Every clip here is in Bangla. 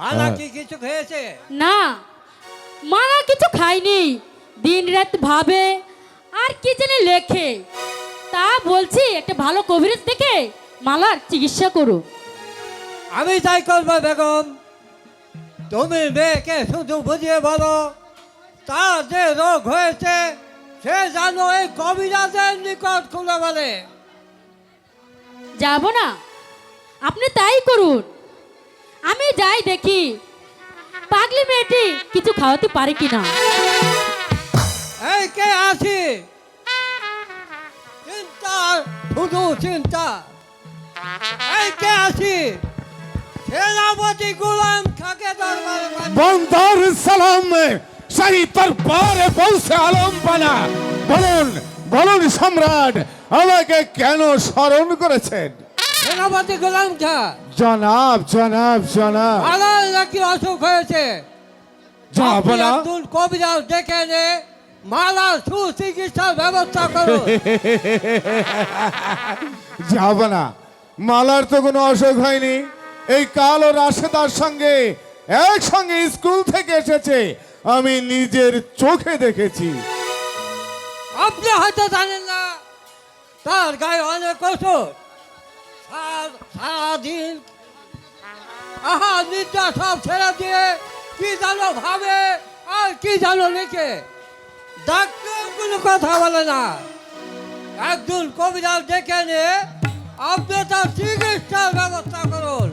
মালা কি কিছু খেয়েছে? না, মালা কিছু খায়নি। দিন রাত ভাবে আর কি জানি লেখে। তা বলছি একটা ভালো কবিরাজ দেখে মালার চিকিৎসা করো। আমি তাই করবো বেগম। তুমি মেয়েকে শুধু বুঝিয়ে বলো তার যে রোগ হয়েছে সে জানো এই কবিরাজের নিকট খুলে বলে। যাব না, আপনি তাই করুন। আমি যাই দেখি পাগলি মেয়েটি কিছু খাওয়াতে পারে কিনা। এই কে আছি? চিন্তা, শুধু চিন্তা। এই কে আছি? সেনাপতি গোলাম খাকে দরবারে পাঠাও। बंदर सलाम शाही दरबारे পৌঁছে আলম পানা। বলুন বলুন সম্রাট, আমাকে কেন স্মরণ করেছেন? সেনাপতি গোলাম খা, জনাব জনাব জনাব মালার নাকি অসুখ হয়েছে। যাব আপনি না। একজন কবিরাজ ডেকে এনে মালার সুচিকিৎসার ব্যবস্থা করুন। যাব না, মালার তো কোনো অসুখ হয়নি। এই কাল ও রাশেদার সঙ্গে একসঙ্গে স্কুল থেকে এসেছে, আমি নিজের চোখে দেখেছি। আপনি হয়তো জানেন না তার গায়ে অনেক ওষুধ। সারাদিন আহার নিদ্রা সব ছেড়ে দিয়ে কি জানো ভাবে আর কি জানো লিখে। ডাক্তার কোনো কথা বলে না। একজন কবিরাজ ডেকে এনে আপনি তার চিকিৎসার ব্যবস্থা করুন,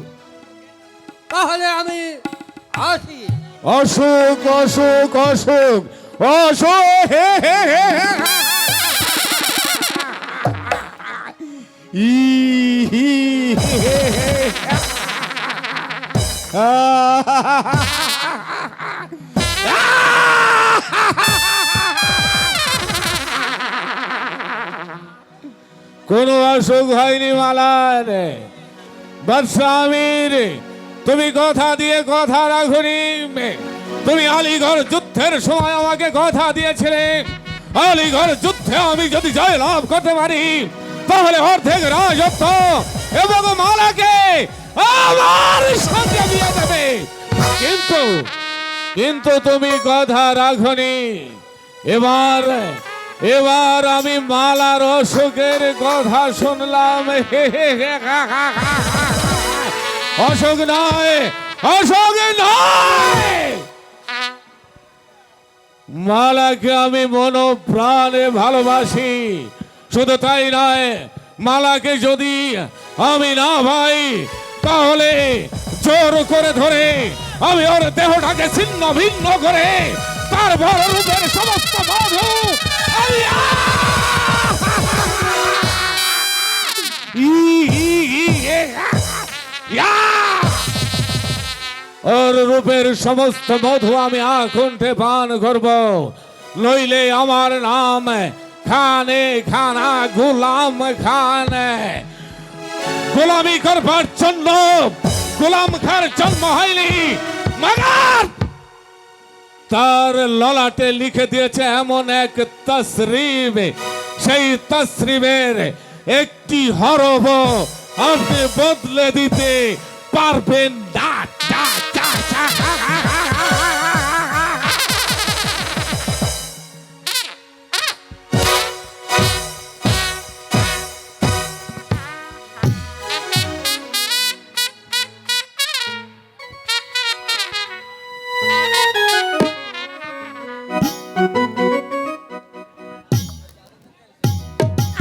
তাহলে আমি আসি। অসুখ অসুখ অসুখ অসুখ হে হে হে হে। ই হি হে হে। কোনো অসুখ হয়নি মালার। বাদশা আমির, তুমি কথা দিয়ে কথা রাখনি। তুমি আলীগড় যুদ্ধের সময় আমাকে কথা দিয়েছিলে, আলীগড় যুদ্ধে আমি যদি জয় লাভ করতে পারি তাহলে অর্ধেক রাজত্ব এবং মালাকে আমার সঙ্গে দিয়ে দেবে। কিন্তু কিন্তু তুমি কথা রাখনি। এবার এবার আমি মালার অসুখের কথা শুনলাম। হে হে হে হা হা হা। অসুখ নয়, অসুখ নয়, মালাকে আমি মন প্রাণে ভালোবাসি। শুধু তাই নয়, মালাকে যদি আমি না পাই তাহলে জোর করে ধরে আমি ওর দেহটাকে ছিন্ন ভিন্ন করে তারপর রূপের সমস্ত মধু আমি ওর রূপের সমস্ত মধু আমি আকুণ্ঠে পান করব। নইলে আমার নাম খানে খানা গোলাম খান। গোলামি করবার জন্য গোলাম খার জন্ম হয়নি, মাগার তার ললাটে লিখে দিয়েছে এমন এক তসরিব, সেই তসরিবের একটি হরফ আপনি বদলে দিতে পারবেন না।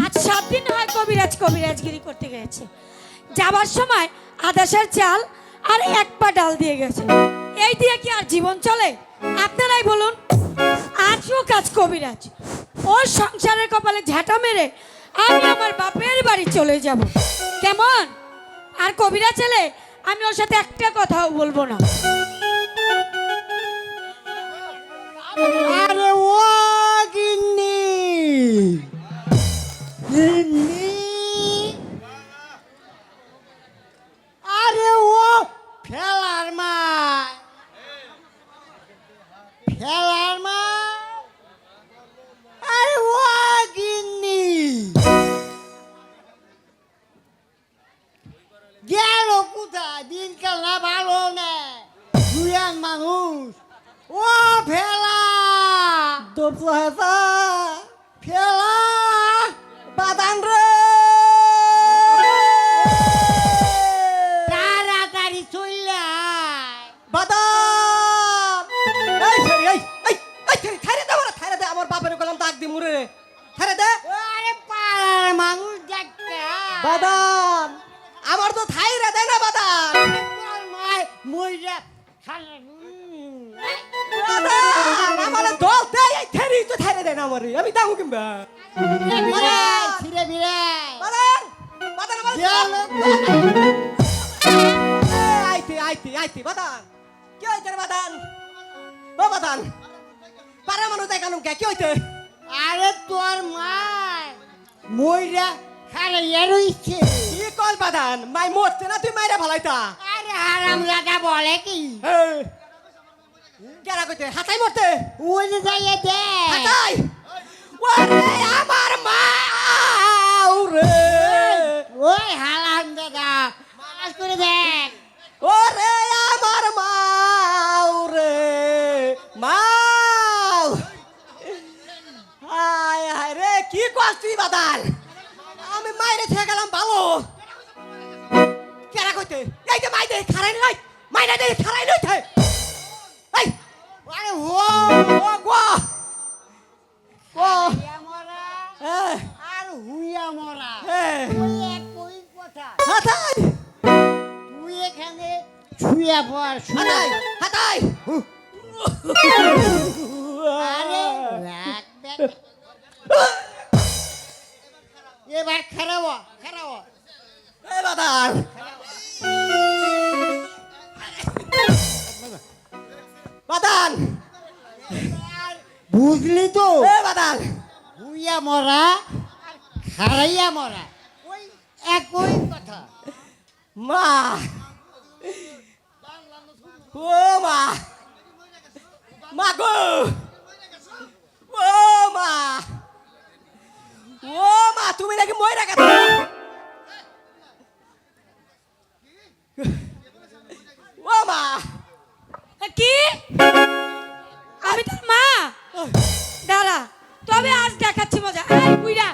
আজ 7 দিন হয় কবিরাজগিরি করতে গেছে। যাবার সময় আদাসের চাল আর 1 পা ডাল দিয়ে গেছে। এই দিয়ে কি আর জীবন চলে? আপনারাই বলুন। আজও কাজ কবিরাজ, ওর সংসারের কপালে ঝাঁটা মেরে আমি আমার বাপের বাড়ি চলে যাব। কেমন? আর কবিরাজ ছেলে আমি ওর সাথে একটা কথাও বলবো না। আরে ও গিন্নি, গিন্নি, আরে ও ফেলার মা, ফেলার মা, আরে ও গিন্নি গেল কোথায়? দিনকাল না ভালো না। হয়েছে ফেলা বাদান রে তাড়াতাড়ি চললা বাদান এই ফেরি এই ফেরি থাইরে দে আমার বাপের গলাম দাগ দি মুরে রে থাইরে দে আরে পাড়ার মানুষ দেখতে বাদান আমার তো থাইরে দে না বাদান তোর মাই মইরা আমার দল দে এই থেরি তো থাইরে দে না আমারে আমি দামু কিংবা ছিরে বিরে বাদান বাদান আইতে বাদান কি হইছে রে বাদান ও বাদান পারা মানুষ দেখালুম কে কি হইছে আরে তোর মা মইরা খালে এরইছে কি কল বাদান মাই মরছে না তুই মাইরা ভালাইতা আরে হারাম লাগা বলে কি কেরা কইতে হাতাই মরতে ওই যে যাইয়ে দে হাতাই ওরে আমার মা ওরে ওই হালাম দাদা মাস করে দেখ ওরে আমার মা ওরে মা হায় হায় রে কি কষ্টি বাদাল আমি মাইরে থেকে গেলাম ভালো কেরা কইতে এই যে মাইরে খারাই নাই মাইরে দে খারাই নই থে এই আরে ও গো ও আর হুইয়া মরা ওই এক কই কথা হাতাই তুই এখানে শুয়ে পড় হাতাই হাতাই আরে এবার খারাপ এ বাদাল বাদাল বুঝলি তো এ বাদাল হুইয়া মরা খারাইয়া মরা ওই একই কথা মা ও মা মা গো ও মা ও মা তুমি নাকি মইরা গেছো ও মা কি আমি তোর মা দাঁড়া তবে আজ দেখাচ্ছি মজা এই বুইড়া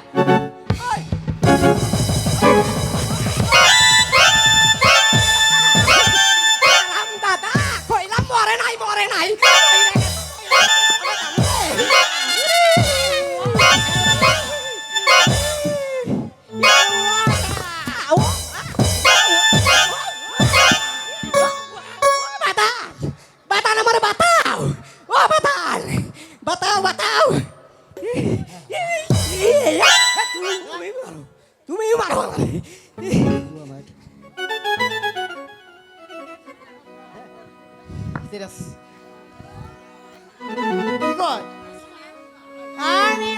দাদা কইলাম মরে নাই বাতাও তুমি মারো আমি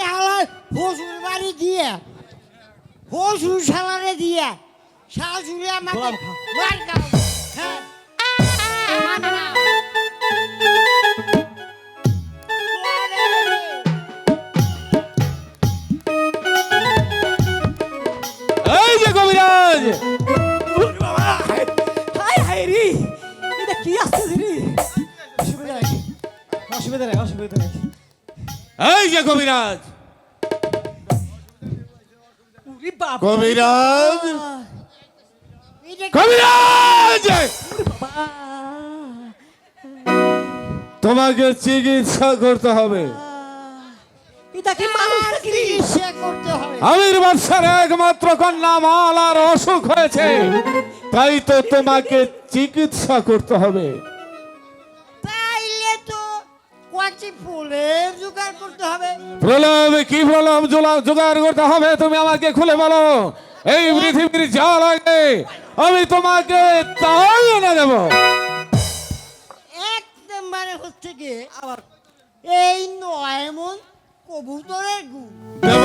হালাই হসুর বাড়ি দিয়ে হসুর সালারে দিয়ে শাশুড়ি আমাকে মার দাও হ্যাঁ মার দাও এই যে কবিরাজ হায় হায় রে এটা কি আসছে রে অসুবিধা নাই এই যে কবিরাজ উরি বাবা কবিরাজ কবিরাজ তোমাকে চিকিৎসা করতে হবে এটা কি মানুষ চিকিৎসা করতে হবে আমির বাদশার একমাত্র কন্যা মালার অসুখ হয়েছে তাই তো তোমাকে চিকিৎসা করতে হবে তাইলে তো কয়েকটি ফুলের জোগাড় করতে হবে প্রলব কি প্রলব জোগাড় করতে হবে তুমি আমাকে খুলে বলো এই পৃথিবীর যা লাগে আমি তোমাকে তাই এনে দেব এক নম্বরে হচ্ছে কি আবার এই 9 মণ কবুতরের গু দেব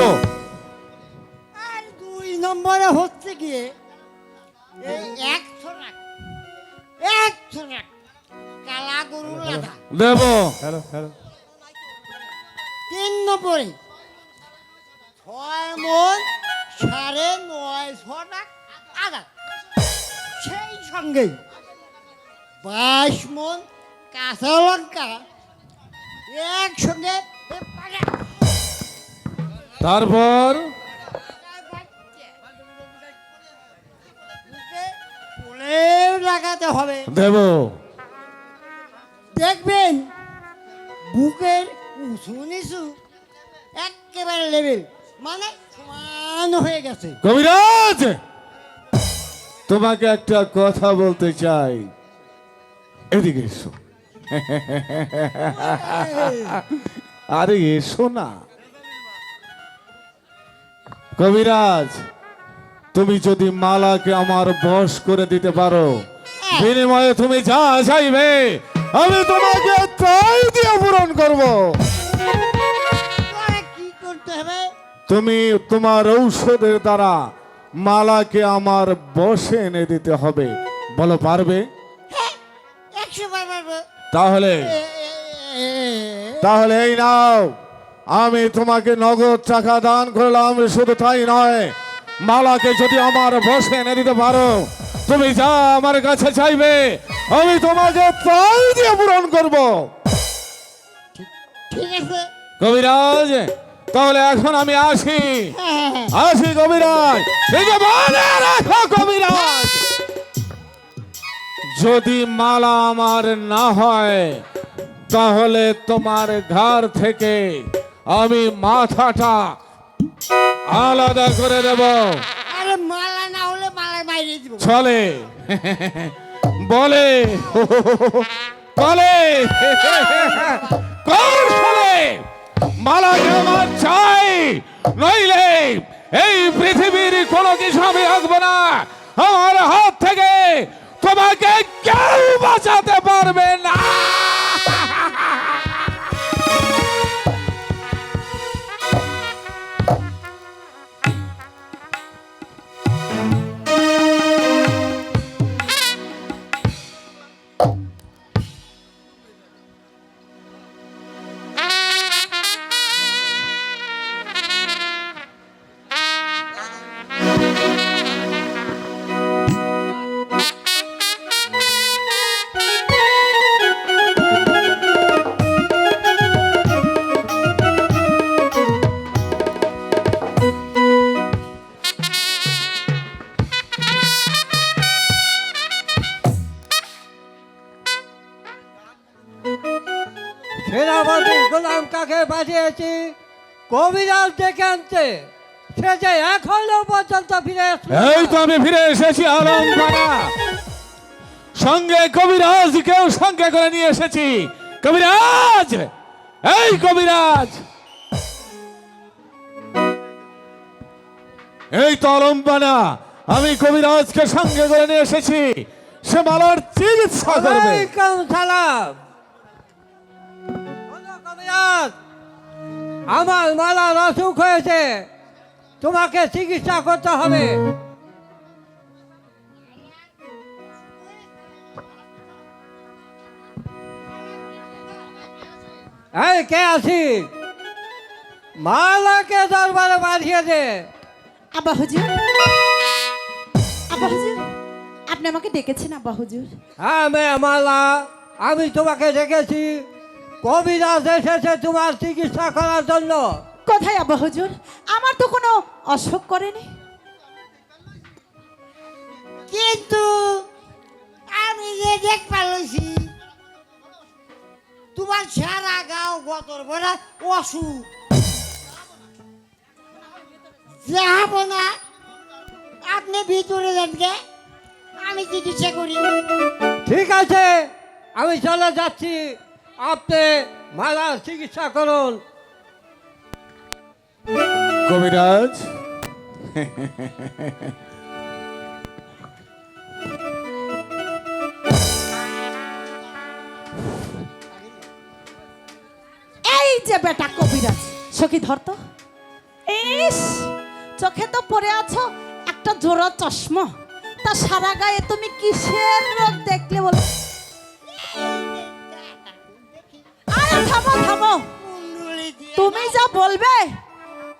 আর 2 নম্বরে হচ্ছে কি এই 100 কালা গরুর লাদা দেব 3 নম্বরে 6 মণ 950 টাকা আদা সেই সঙ্গে 22 মন কাঁচা লঙ্কা একসঙ্গে তারপর ফুলেও লাগাতে হবে। দেব। দেখবেন বুকের উঁচু নিচু একেবারে লেভেল, মানে সমান হয়ে গেছে। কবিরাজ, তোমাকে একটা কথা বলতে চাই, এদিকে এসো। আরে এসো না। কবিরাজ, তুমি যদি মালাকে আমার বশ করে দিতে পারো, বিনিময়ে তুমি যা চাইবে আমি তোমাকে তাই দিয়ে পূরণ করব। তবে কি করতে হবে? তুমি তোমার ঔষধের দ্বারা মালাকে আমার বশে এনে দিতে হবে। বলো পারবে? 100 বার পারবো। তাহলে তাহলে এই নাও, আমি তোমাকে নগদ টাকা দান করলাম। শুধু তাই নয়, মালাকে যদি আমার বশে এনে দিতে পারো, তুমি যা আমার কাছে চাইবে আমি তোমাকে তাই দিয়ে পূরণ করব। ঠিক আছে। কবিরাজ, তাহলে এখন আমি আসি। হ্যাঁ। আসি কবিরাজ। এই যে মনে রাখো কবিরাজ, যদি মালা আমার না হয় তাহলে তোমার ঘর থেকে আমি মাথাটা আলাদা করে দেব। আরে মালা না হলে মালায় মাইরে দিব। চলে বলে বলে কৌশলে মালাকে আমার চাই, নইলে এই পৃথিবীর কোনো কিছু আমি রাখবো না। আমার হাত থেকে তোমাকে কেউ বাঁচাতে পারবে না। সেনাপতি গোলাম কাকে পাঠিয়েছি কবিরাজ ডেকে আনতে, সে যে এখনো পর্যন্ত ফিরে আসলো না। এই তো আমি ফিরে এসেছি আলমপাড়া, সঙ্গে কবিরাজকেও সঙ্গে করে নিয়ে এসেছি। কবিরাজ, এই কবিরাজ, এই তো আলমপাড়া, আমি কবিরাজকে সঙ্গে করে নিয়ে এসেছি। সে মালার চিকিৎসা করবে। ওয়ালাইকুম সালাম। বলো কবিরাজ, আমার মালার অসুখ হয়েছে, তোমাকে চিকিৎসা করতে হবে। এই কে আছিস? মালাকে দরবারে পাঠিয়ে দে। আব্বা হুজুর, আব্বা হুজুর, আপনি আমাকে ডেকেছেন আব্বা হুজুর? হ্যাঁ মেয়ে মালা, আমি তোমাকে ডেকেছি। কবিরাজ এসেছে তোমার চিকিৎসা করার জন্য। কোথায় আব্বা হুজুর? আমার তো কোনো অসুখ করেনি। কিন্তু আমি যে দেখ পারছি তোমার সারা গাঁও গতর ভরা অসুখ। যাব না, আপনি ভিতরে যান গে, আমি চিকিৎসা করি। ঠিক আছে, আমি চলে যাচ্ছি, আপনি মালার চিকিৎসা করুন। কবিরাজ, এই যে বেটা কবিরাজ, সখী ধরতো। ইস, চোখে তো পরে আছো একটা জোড়া চশমা, তা সারা গায়ে তুমি কিসের রোগ দেখলে বলো? আরে থামো থামো, তুমি যা বলবে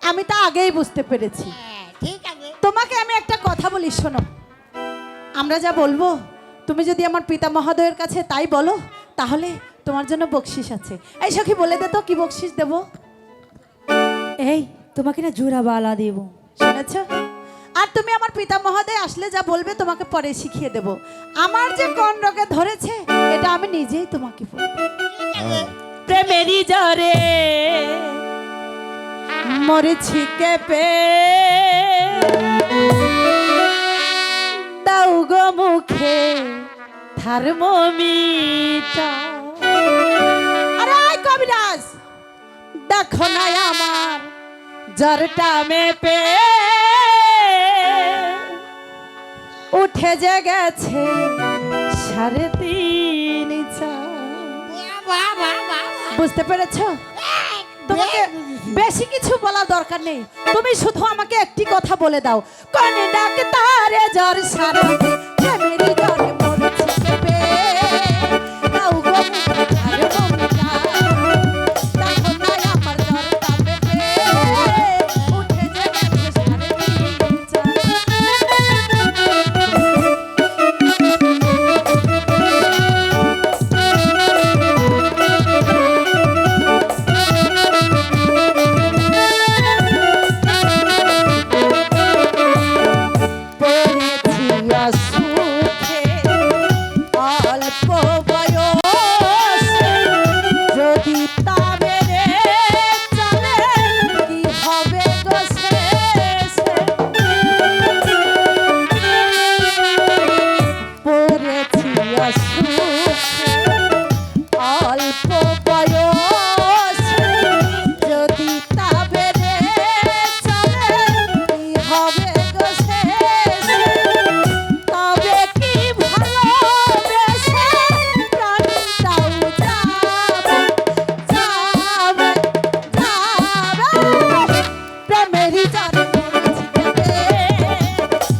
আমি তা আগেই বুঝতে পেরেছি। হ্যাঁ, ঠিক আছে। তোমাকে আমি একটা কথা বলি, শোনো। আমরা যা বলবো তুমি যদি আমার পিতা মহোদয়ের কাছে তাই বলো তাহলে তোমার জন্য বকশিস আছে। এই সখী বলে দে তো কি বকশিস দেব। এই তোমাকে না জোড়া বালা দেব। শুনেছ? আর তুমি আমার পিতা মহোদয় আসলে যা বলবে তোমাকে পরে শিখিয়ে দেব। আমার যে কোন রোগে ধরেছে এটা আমি নিজেই তোমাকে বলবো। প্রেমেরই জ্বরে মরেছি কেঁপে, দাও গো মুখে থার্মোমিটার। আরে কবিরাজ, দেখো না আমার জ্বরটা মেপে উঠে যে গেছে 3.5 বুঝতে পেরেছো? তোমাকে বেশি কিছু বলার দরকার নেই, তুমি শুধু আমাকে একটি কথা বলে দাও, কোন ডাক্তারে জ্বর সারাবে প্রেমেরই জ্বরে মরেছি কেঁপে, দাও গো মুখে থার্মোমিটার। দেখো না আমার জ্বরটা মেপে উঠে যে গেছে 3.5 পড়েছি সুখে অল্প বয়সে, যদি তা বেড়ে চলে কি হবে গো শেষে। পড়েছি সুখে অল্প বয়সে, যদি তা বেড়ে চলে কি হবে গো শেষে। তবে কি ভালোবেসে প্রাণটাও যাবে, যাবে, যাবে। প্রেমেরই জ্বরে মরেছি কেঁপে,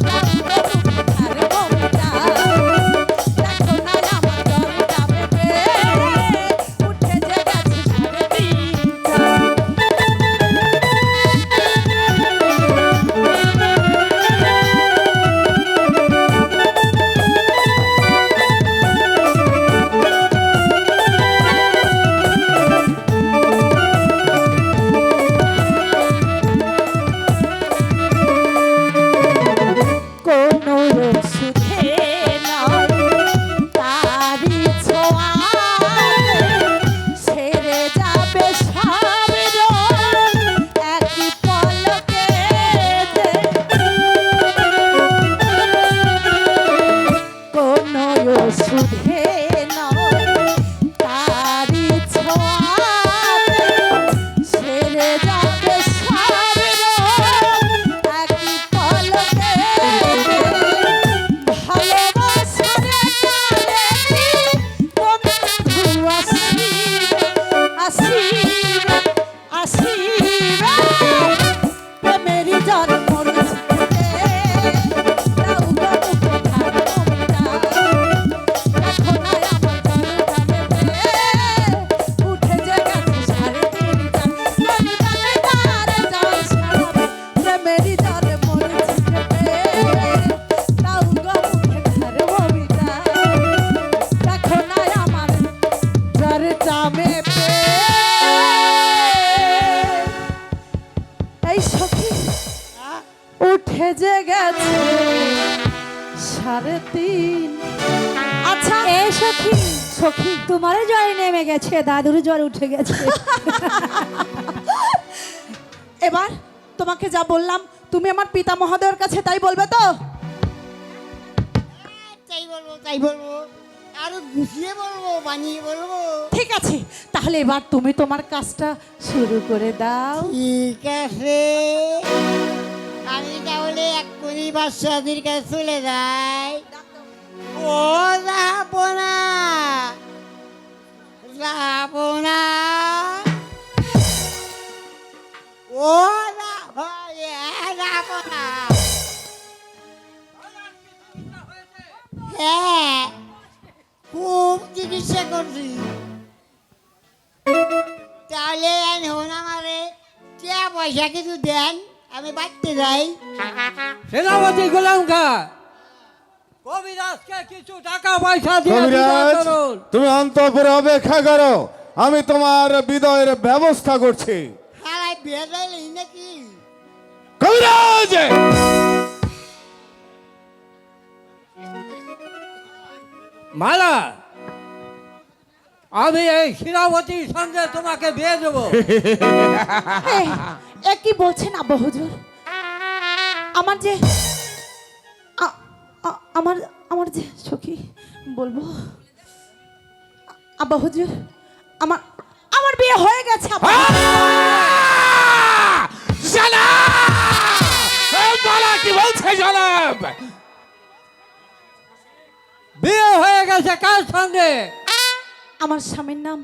দাও গো মুখে থার্মোমিটার। দেখো না আমার জ্বরটা মেপে উঠে যে গেছে 3.5 কোনো সুখে নয় তারি ছোঁয়াতে ছেড়ে যাবে সব রোগ একই পলকেতে। কোনো সুখে নয় তারি ছোঁয়াতে ছেড়ে যাবে সব রোগ একই পলকেতে। ভালোবাসারে কালেছি বন্ধু আসিবে, আসিবে, আসিবে। প্রেমেরই জ্বরে মরেছি কেঁপে, দাও গো মুখে থার্মোমিটার। দেখো না আমার জ্বরটা মেপে উঠে যে গেছে 3.5। ডাক্তারে জ্বর সারাবে প্রেমেরই জ্বরে মরেছি কেঁপে, দাও গো মুখে থার্মোমিটার। দেখো না আমার জ্বরটা মেপে। এই সখী উঠে যে গেছে 3.5। আচ্ছা এই সখী, সখী তোমারও জ্বর নেমে গেছে, দাদুর জ্বর উঠে গেছে। এবার তোমাকে যা বললাম তুমি আমার পিতা মহোদয়ের কাছে তাই বলবে তো? তাই বলবো, তাই বলবো, আরো গুছিয়ে বলবো, বানিয়ে বলবো। ঠিক আছে, তাহলে এবার তুমি তোমার কাজটা শুরু করে দাও। ঠিক আছে, আমি তাহলে এক্ষুনি বাদশাহদের কাছে চলে যাই। ও যাবো না, যাবো না, ও যাবো না। হ্যাঁ, খুব চিকিৎসা করছি। তাহলে এখন আমারে টাকা পয়সা কিছু দেন, আমি বাড়তে যাই। সেনাপতি গোলাম খা, কবিরাজকে কিছু টাকা পয়সা দিয়ে বিদায় কবিরাজ করুন। তুমি অন্তঃপুরে অপেক্ষা করো, আমি তোমার বিদায়ের ব্যবস্থা করছি। হালাই বেজাইলি নাকি? কবিরাজ মালা, আমি এই শিরাবতীর সঙ্গে তোমাকে বিয়ে দেবো। এ কি বলছেন আব্বা হুজুর? আমার যে আমার আমার যে সখী বলবো আব্বা হুজুর, আমার আমার বিয়ে হয়ে গেছে আব্বা। মালা কি বলছে জনাব? বিয়ে হয়ে গেছে কার সঙ্গে? আমার স্বামীর নাম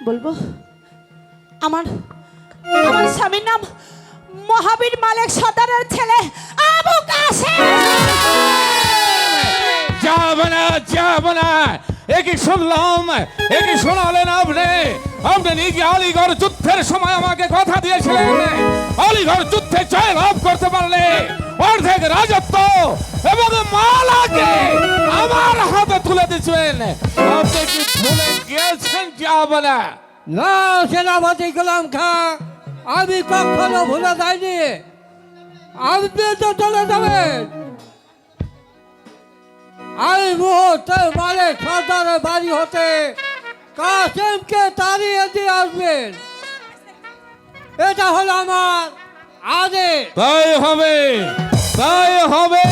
বলবো? আমার আমার স্বামীর নাম মহাবীর মালিক সর্দারের ছেলে আবু কাসেম। যাব না, একই শুনলাম, একই শোনালেন আপনি। আপনি নিজে আলীগড় যুদ্ধের সময় আমাকে কথা দিয়েছিলেন, আলীগড় যুদ্ধে জয় লাভ করতে পারলে অর্ধেক রাজত্ব এবং মালাকে আমার হাতে তুলে দিচ্ছেন। আপনি কি ভুলে গিয়েছেন? যাব না। না সেনাপতি গোলাম খা, আমি কখনো ভুলে যাইনি। আপনি তো চলে যাবেন, আমি মুহূর্তে মালিক সর্দারের বাড়ি হতে কাসেমকে তাড়িয়ে দিয়ে আসবেন। এটা হলো আমার আদেশ। তাই হবে, তাই হবে।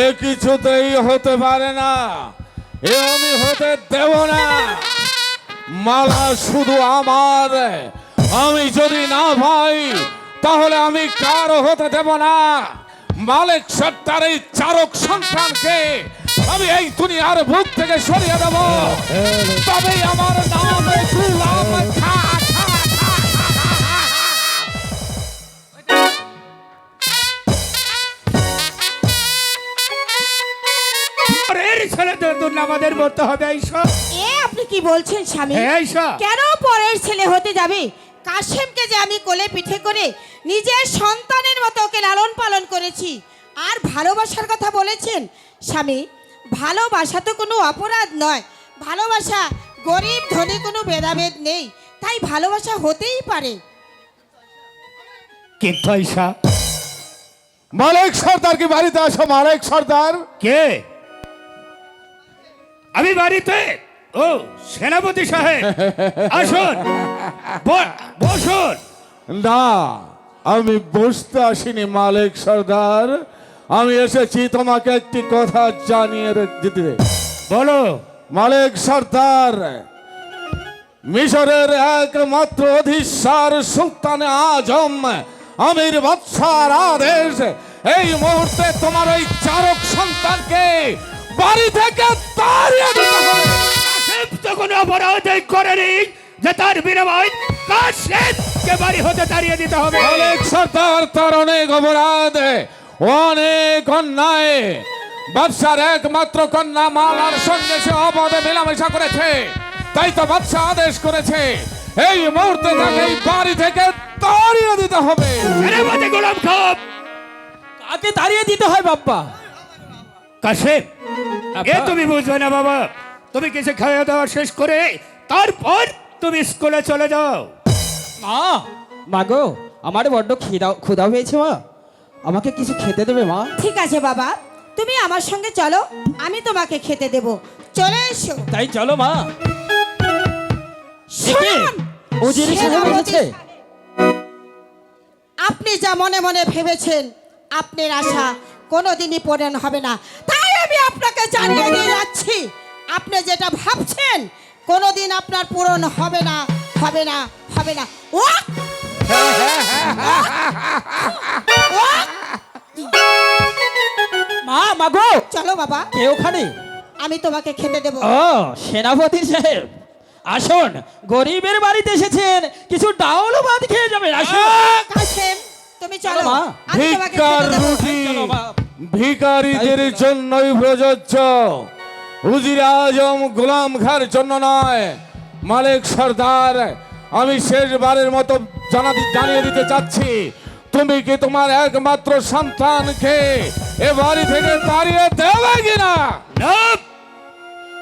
এ কিছুতেই হতে পারে না, এ আমি হতে দেব না। মালা শুধু আমার, আমি যদি না ভাই তাহলে আমি কারো হতে দেব না। মালিক সর্দার এই চারক সন্তানকে আমি এই দুনিয়ার বুক থেকে সরিয়ে দেব, তবেই আমার নাম গোলাম খা। ছেলেদের দুর্নামাদের মরতে হবে। এইসব এ আপনি কি বলছেন স্বামী? এইসব কেন পরের ছেলে হতে যাবে? কাশেমকে যে আমি কোলে পিঠে করে নিজের সন্তানের মতো ওকে লালন পালন করেছি, আর ভালোবাসার কথা বলেছেন স্বামী। ভালোবাসা তো কোনো অপরাধ নয়, ভালোবাসা গরিব ধনী কোনো ভেদাভেদ নেই, তাই ভালোবাসা হতেই পারে। কিন্তু ঈশা মালিক সর্দার কি বাড়িতে আসো? মালিক সর্দার কে? আমি বাড়িতে? ও সেনাপতি সাহেব, আসুন, বসুন। না, আমি বসতে আসিনি মালিক সর্দার, আমি এসেছি তোমাকে একটি কথা জানিয়ে দিতে। বলো। মালিক সর্দার, মিশরের একমাত্র অধীশ্বর সুলতান আজম আমির বাদশার আদেশ এই মুহূর্তে তোমার ওই চারক সন্তানকে বাড়ি থেকে তাড়িয়ে দিতে হবে। কাসেম তো কোনো অপরাধ করেনি যে তার বিনিময় কাসেমকে বাড়ি হতে তাড়িয়ে দিতে হবে। মালিক সর্দার, তার অনেক অপরাধ, অনেক অন্যায়। বাদশার একমাত্র কন্যা মালার সঙ্গে সে অবাধে মেলামেশা করেছে, তাই তো বাদশা আদেশ করেছে এই মুহূর্তে তাকে এই বাড়ি থেকে তাড়িয়ে দিতে হবে। সেনাপতি গোলাম খান, কাকে তাড়িয়ে দিতে হয় বাপ্পা? কাসেম, এ তুমি বুঝবে না বাবা। তুমি কিছু খাওয়া দাওয়া শেষ করে তারপর তুমি স্কুলে চলে যাও। মা গো, আমার বড্ড ক্ষুধা হয়েছে মা, আমাকে কিছু খেতে দেবে মা? ঠিক আছে বাবা, তুমি আমার সঙ্গে চলো, আমি তোমাকে খেতে দেব। চলে এসো। তাই চলো মা। শুনুন, উজির সাহেব সেনাপতি এসেছে। আপনি যা মনে মনে ভেবেছেন আপনার আশা কোনোদিনই পূরণ হবে না, তাই আমি আপনাকে জানিয়ে দিয়ে যাচ্ছি, আপনি যেটা ভাবছেন কোনোদিন আপনার পূরণ হবে না, হবে না, হবে না। ও মা গো, চলো বাবা, কে ওখানে? আমি তোমাকে খেতে দেব। ও সেনাপতি সাহেব, আসুন, গরিবের বাড়িতে এসেছেন, কিছু ডাউল ভাত খেয়ে যাবেন। আসুন। কাসেম, তুমি চলো, মা। আমি তোমাকে ভিক্ষার খেতে দেব। রুটি চলো মা। ভিখারিদের জন্যই প্রযোজ্য, উজির আজম গোলাম খার জন্য নয়। মালিক সর্দার, আমি শেষবারের মতো জানিয়ে দিতে চাচ্ছি, তুমি কি তোমার একমাত্র সন্তানকে এ বাড়ি থেকে তাড়িয়ে দেবে কিনা? না,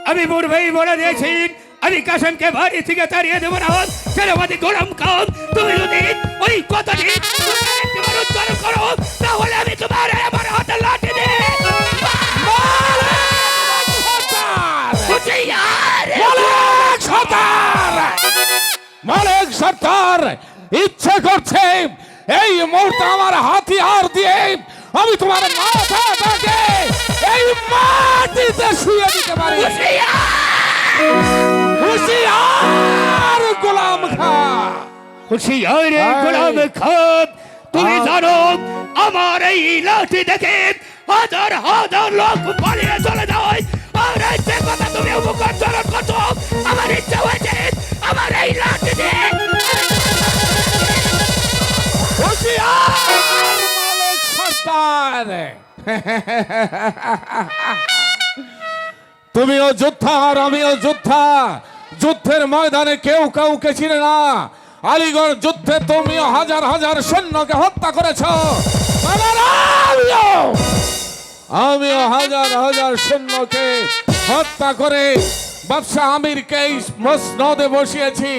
আমি পূর্বেই বলে দিয়েছি আমি কাসেমকে বাড়ি থেকে তাড়িয়ে দেবো না। সেনাপতি গোলাম খান, তুমি যদি ওই কথাটি একবার উচ্চারণ করো তাহলে আমি তোমার আমার হাতে লাঠি দিয়ে মালিক সর্দার ইচ্ছে করছে এই মুহূর্তে আমার হাতিয়ার দিয়ে আমি তোমার মাথাটাকে এই মাটিতে শুয়ে দিতে পারি। হুঁশিয়ার গোলাম খান, হুঁশিয়ার গোলাম খান, তুমি জানো আমার এই লাঠি দেখে হাজার হাজার লোক পালিয়ে চলে যায়। আর এই যে কথা তুমি উপকরণ করছো, আমার ইচ্ছা হয়েছে আমার এই লাঠি দিয়ে হুঁশিয়ার মালিক সর্দার। তুমিও যোদ্ধা আর আমিও যোদ্ধা, যুদ্ধের ময়দানে কেউ কাউকে চিনে না। আলিগড় যুদ্ধে তুমিও হাজার হাজার সৈন্যকে হত্যা করেছ, আমিও হাজার হাজার সৈন্যকে হত্যা করে বাদশাহ আমিরকে এই মসনদে বসিয়েছি।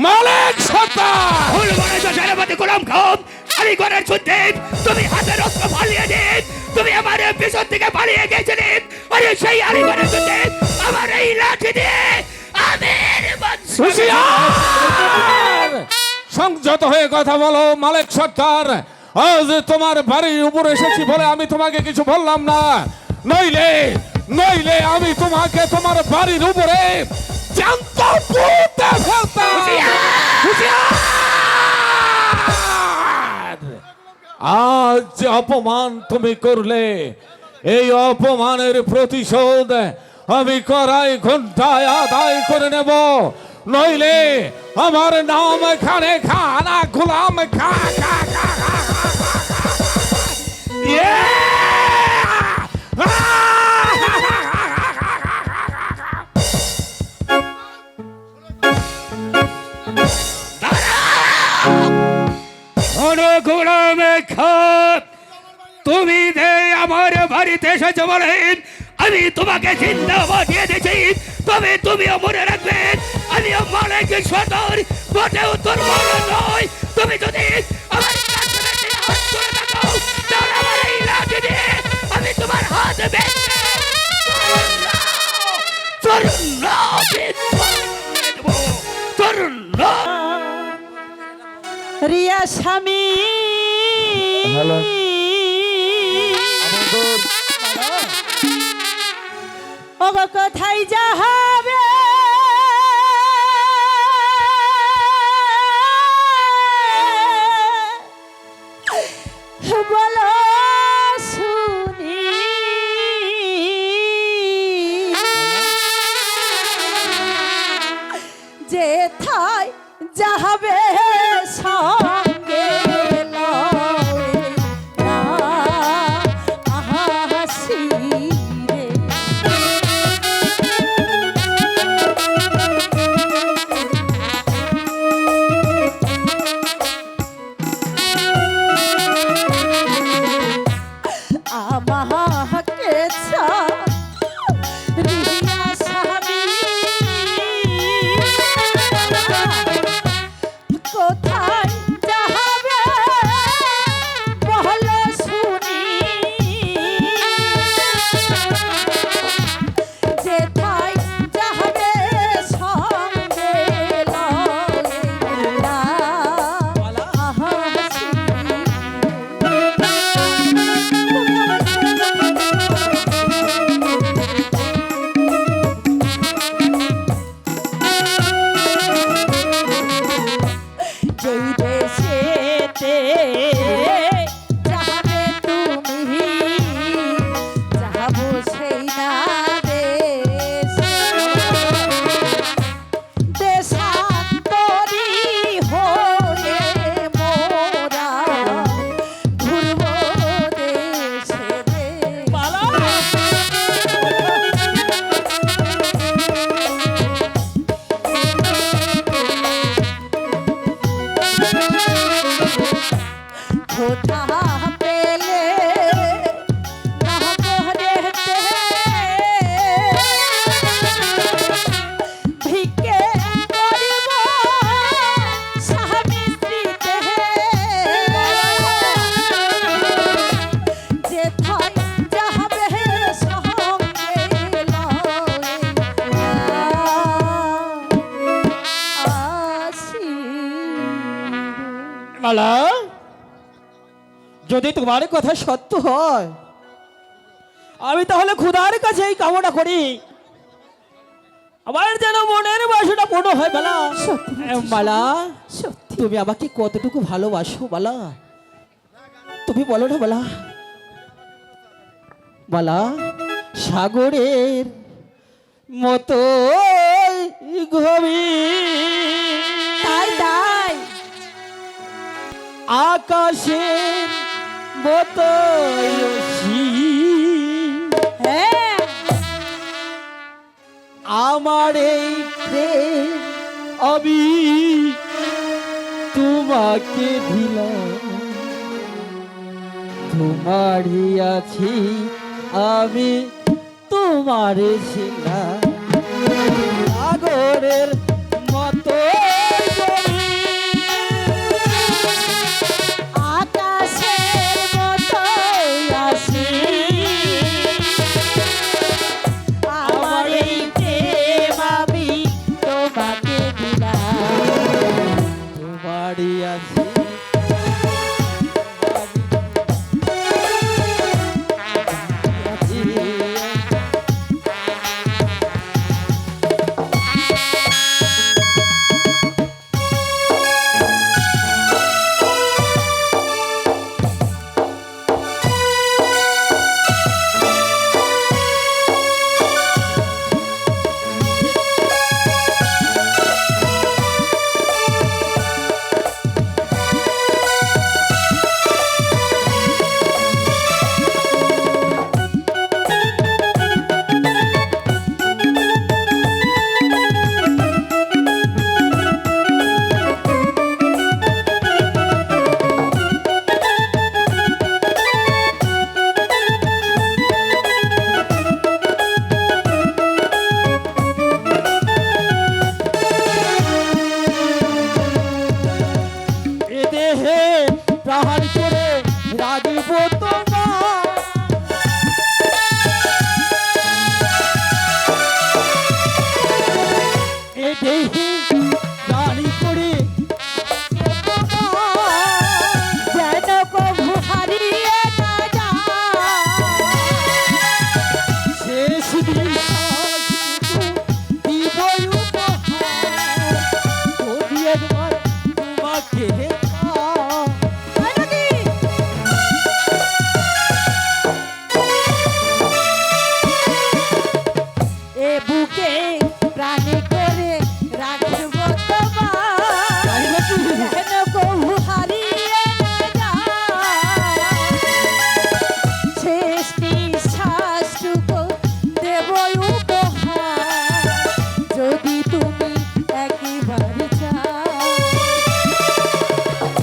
মালিক সর্দার, ভুল বলেছো সেনাপতি গোলাম খান। আলিগড়ের যুদ্ধে তুমি হাতের অস্ত্র পালিয়ে দিন, তুমি আমার পিছন থেকে পালিয়ে গেছিলে। আরে সেই আলিগড়ের যুদ্ধে আমার এই লাঠি দিয়ে আমির হুঁশিয়ার! সংযত হয়ে কথা বলো মালিক সর্দার। আজ তোমার বাড়ির উপরে এসেছি বলে আমি তোমাকে কিছু বললাম না, নইলে নইলে আমি তোমাকে তোমার বাড়ির উপরে জ্যান্ত পুঁতে ফেলতাম। হুঁশিয়ার! আজ যে অপমান তুমি করলে, এই অপমানের প্রতিশোধ আমি কড়াই ঘন্টায় আদায় করে নেব, নইলে আমার নাম এখানে খানা গোলাম খা খা খা খা গোলাম খান, তুমি যে আমার বাড়িতে এসেছো বলে আমি তোমাকে জিন্দা বাঁচিয়ে দিয়েছি, তবে তুমিও মনে রাখবে আমিও মালিক সর্দার, মোটেও তোর বড় নয়। তুমি যদি আমার কাছে হাত করে থাকো তাহলে আমার এই লাঠি দিয়ে আমি তোমার হাত ভেঙে রিয়া স্বামী ওগো কোথায় যাবে বলো শুনি, যেথায় যাবে সঙ্গে লয় না হাসি রে। আমাকে রিয়া স্বামী কোথায় যাবে বলো শুনি, যেথায় যাবে সঙ্গে লয় না হাসি। মালা, যদি তোমার কথা সত্য হয় আমি তাহলে খোদার কাছে এই কামনা করি আমার যেন মনের বাসনা পূর্ণ হয় বালা। সত্যি বলছিস? মালা, সত্যি তুমি আমাকে কতটুকু ভালোবাসো বালা, তুমি বলো না বালা। বালা, সাগরের মতো গভীর, তাই তাই আকাশের মতো অসীম, হ্যাঁ আমার এই প্রেম আমি তোমাকে দিলাম, তোমারই আছি আমি তোমার ছিলাম, সাগরের মতো আকাশের মতো আসি আমার এই প্রেম আমি তোমাকে দিলাম। তোমারই আছি এ দেহে প্রাণ করে রাজব তোমার, এ দেহে প্রাণ করে যেন কভু হারিয়ে না যায় শেষ নিঃশ্বাস দিব উপহার, যদি একবার তোমাকে তাই নাকি? এ বুকে প্রাণে করে রাখব তোমার যেন কভু হারিয়ে না যায় শেষ নিঃশ্বাসটুকু দেব উপহার যদি তুমি একেবারে চাও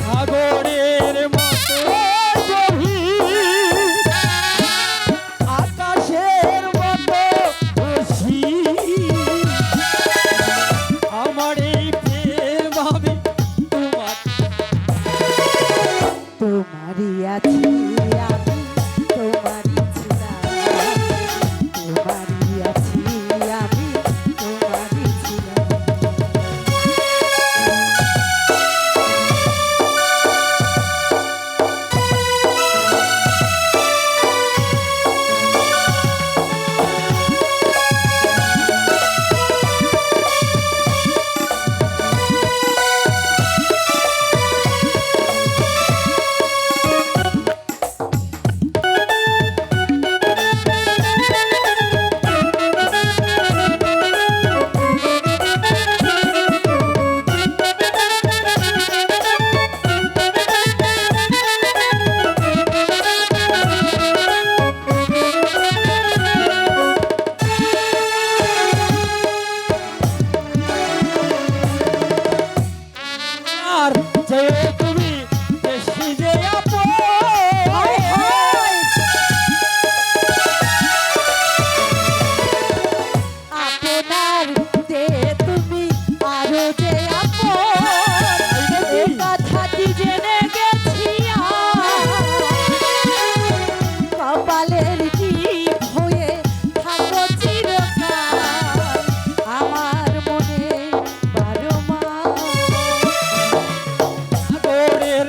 সাগরের মতো গভীর, আকাশের মতো অসীম, আমার এই প্রেম আমি তোমার তোমারই আছি আমি তোমারই ছিলাম তোমারই আছি আমি তোমারই ছিলাম আর যে তুমি বেশি যে আপন, আপনার যে তুমি আরো যে আপন এ কথাটি জেনে গেছি কপালের টিপ হয়ে থাকো চিরকাল আমার মনে বারো মাস সাগরের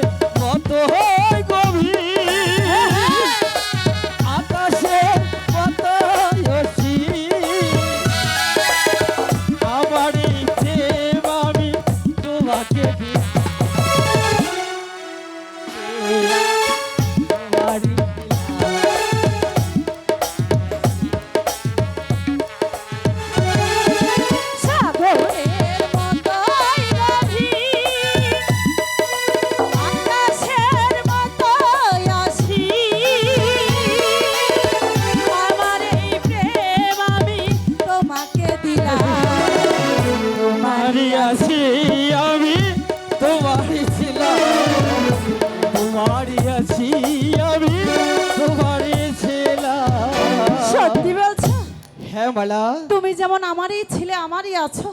হ্যাঁ মালা, তুমি যেমন আমারই ছিলে, আমারই আছো,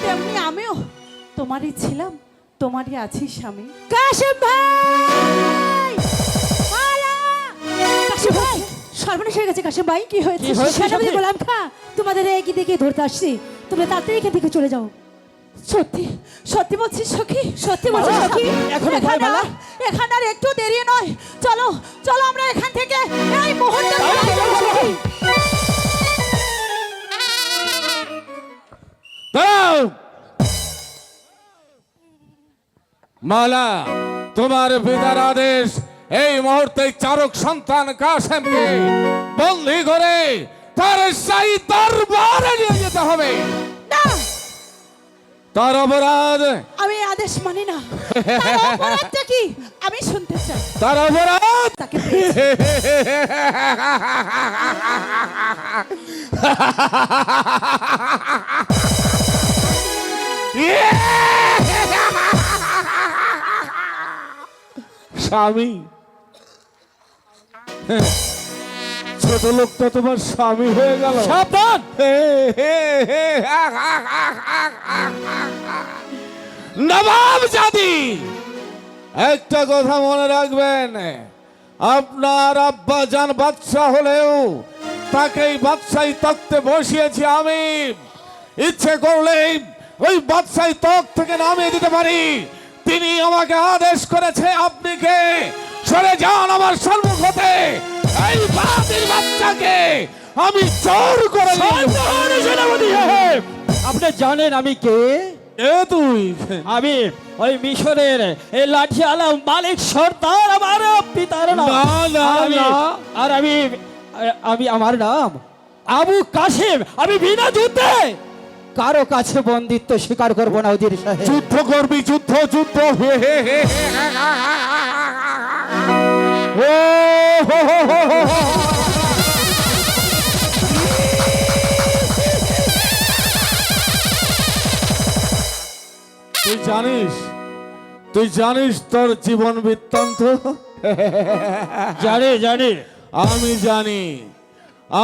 তেমনি আমিও তোমারই ছিলাম, তোমারই আছি স্বামী। কাশেম ভাই, মালা! কাশেম ভাই, সর্বনাশ হয়ে গেছে কাশেম ভাই। কি হয়েছে? কি হয়েছে? সেনাপতি গোলাম খা তোমাদের একই দিকে ধরতে আসছি, তোমরা তাড়াতাড়ি এখান থেকে চলে যাও। সত্যি সত্যি বলছিস সখী? সত্যি বলছি মালা, সখী। এখনো ভয় মালা, এখানে আর একটু দেরি নয়, চলো চলো আমরা এখান থেকে এই মুহূর্তে চলে যাই সখী। দাঁড়াও! মালা, তোমার পিতার আদেশ এই মুহূর্তে চারক সন্তান কাসেমকে বন্দী করে তার সেই দরবারে নিয়ে যেতে হবে। না, তার অপরাধ, আমি এই আদেশ মানি না। তার অপরাধটা কি আমি শুনতে চাই। তার অপরাধ তাকে পেয়েছি। স্বামী, ছোট লোকটা তোমার স্বামী হয়ে গেল। সাবধান! নবাব জাদি, একটা কথা মনে রাখবেন, আপনার আব্বা জান বাদশাহ হলেও তাকেই বাদশাহী তখ্তে বসিয়েছি আমি। ইচ্ছে করলেই ওই বাদশাহী তখ্ত থেকে নামিয়ে দিতে পারি। তিনি আমাকে আদেশ করেছে, আপনি কে সরে যান আমার সম্মুখ হতে। এই বাতিল বাচ্চাকে আমি জোর করে সাবধান সেনাপতি সাহেব! আপনি জানেন আমি কে? এ তুই আমি ওই মিশরের এই লাঠি আলাম মালিক সর্দার, আমার পিতার নাম। না, না, আর আমি- না। আর আমি আমার নাম আবু কাসেম। আমি বিনা যুদ্ধে কারো কাছে বন্দিত্ব স্বীকার করবো না উজির সাহেব। যুদ্ধ করবি, যুদ্ধ যুদ্ধ। হে হে হে হে। ও হো হো হো হো হো। তুই জানিস তোর জীবন বৃত্তান্ত? জানি জানি।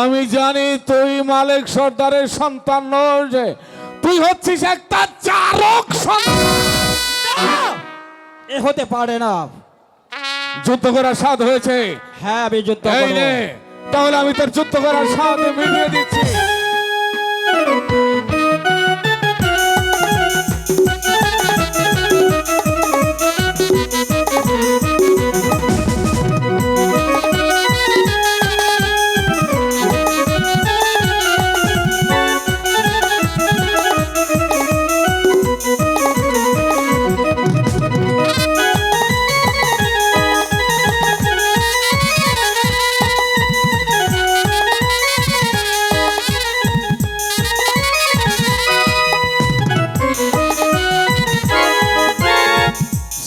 আমি জানি তুই মালিক সর্দারের সন্তান নস, তুই হচ্ছিস একটা চারক সন্তান। এ হতে পারে না। যুদ্ধ করার স্বাদ হয়েছে? হ্যাঁ, আমি যুদ্ধ এই করব। নে, তাহলে আমি তোর যুদ্ধ করার স্বাদ মিটিয়ে দিচ্ছি।